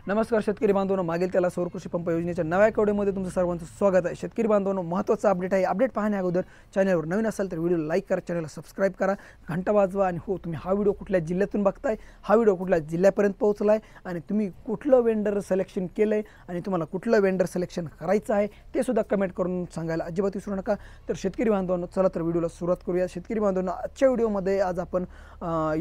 नमस्कार शेतकरी बांधवांनो, मागील त्याला सौर कृषी पंप योजनेच्या नव्या व्हिडिओमध्ये तुमचं सर्वांचं स्वागत आहे। शेतकरी बांधवांनो, महत्त्वाचा अपडेट आहे। अपडेट पाहण्या अगोदर चॅनलवर नवीन असाल तर व्हिडिओ लाईक करा, चॅनलला सबस्क्राइब करा, घंटा वाजवा आणि हो, तुम्ही हा व्हिडिओ कुठल्या जिल्ह्यातून बघताय, हा व्हिडिओ कुठल्या जिल्ह्यापर्यंत पोहोचलाय आणि तुम्ही कुठलं वेंडर सिलेक्शन केलंय आणि तुम्हाला कुठलं वेंडर सिलेक्शन करायचं आहे ते सुद्धा कमेंट करून सांगायला अजिबात विसरू नका। तर शेतकरी बांधवांनो, चला तर व्हिडिओला सुरुवात करूया। शेतकरी बांधवांनो, आजच्या व्हिडिओमध्ये आज आपण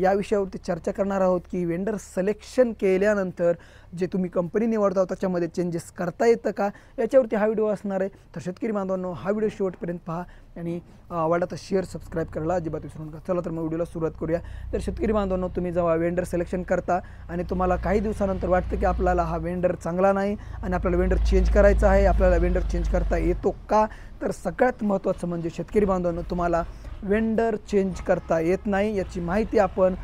या विषयावरती चर्चा करणार आहोत की वेंडर सिलेक्शन केल्यानंतर जे तुम्ही कंपनी निवडता त्याच्यामध्ये चेंजेस करता येतं का, याच्यावरती हा व्हिडिओ असणार आहे। तर शेतकरी बांधवांनो, हा व्हिडिओ शेवटपर्यंत पहा आणि आवडला तर शेअर सबस्क्राइब करायला अजिबात विसरू नका। चला तर मग व्हिडिओला सुरुवात करूया। तर शेतकरी बांधवांनो, तुम्ही जेव्हा वेंडर सिलेक्शन करता आणि तुम्हाला काही दिवसानंतर वाटतं की आपल्याला हा वेंडर चांगला नाही आणि आपल्याला वेंडर चेंज करायचा आहे, आपल्याला वेंडर चेंज करता येतो का, तर सगळ्यात महत्त्वाचं म्हणजे शेतकरी बांधवांनो, तुम्हाला वेंडर चेंज करता येत नाही याची माहिती आपण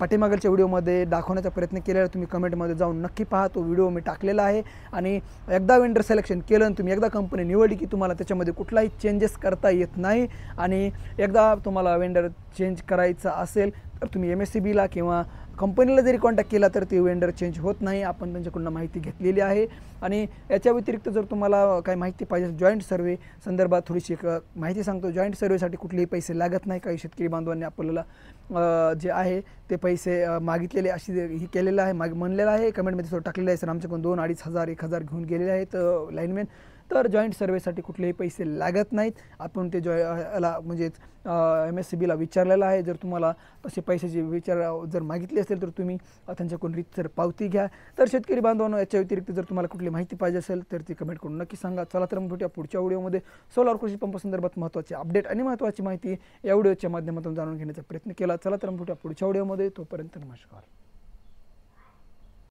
पाठीमागच्या व्हिडिओमध्ये दाखवण्याचा प्रयत्न केलेला। तुम्ही कमेंटमध्ये जाऊन नक्की पहा, तो व्हिडिओ मी टाकलेला आहे। आणि एकदा वेंडर सिलेक्शन केलं आणि तुम्ही एकदा कंपनी निवडली की तुम्हाला त्याच्यामध्ये कुठलाही चेंजेस करता येत नाही आणि एकदा तुम्हाला वेंडर चेंज करायचा असेल तर तुम्ही MSCBला किंवा कंपनीला जरी कॉन्टॅक्ट केला तर ते वेंडर चेंज होत नाही। आपण त्यांच्याकडून माहिती घेतलेली आहे। आणि याच्या व्यतिरिक्त जर तुम्हाला काही माहिती पाहिजे जॉईंट सर्वे संदर्भात थोडीशी एक माहिती सांगतो। जॉईंट सर्वेसाठी कुठलेही पैसे लागत नाही। काही शेतकरी बांधवांनी आपल्याला जे आहे ते पैसे मागितलेले अशी ही केलेलं आहे, म्हणलेलं आहे, कमेंटमध्ये थोडं टाकलेलं आहे, सर आमच्याकडून 2-2.5 हजार 1,000 घेऊन गेलेले आहेत लाईनमॅन। तर जॉईंट सर्वेसाठी कुठलेही पैसे लागत नाहीत। आपण ते याला म्हणजेच MSCBला विचारलेलं आहे। जर तुम्हाला तसे पैशाची जर मागितली असेल तर तुम्ही त्यांच्याकडून रीतसर पावती घ्या। तर शेतकरी बांधवांनो, याच्या व्यतिरिक्त जर तुम्हाला कुठली माहिती पाहिजे असेल तर ती कमेंट करून नक्की सांगा। चला तर मग भेटूया पुढच्या व्हिडिओमध्ये सोलार कृषी पंप संदर्भात महत्त्वाचे अपडेट आणि महत्त्वाची माहिती या व्हिडिओच्या माध्यमातून जाणून घेण्याचा प्रयत्न केला। चला तर मग भेटूया पुढच्या व्हिडिओमध्ये, तोपर्यंत नमस्कार।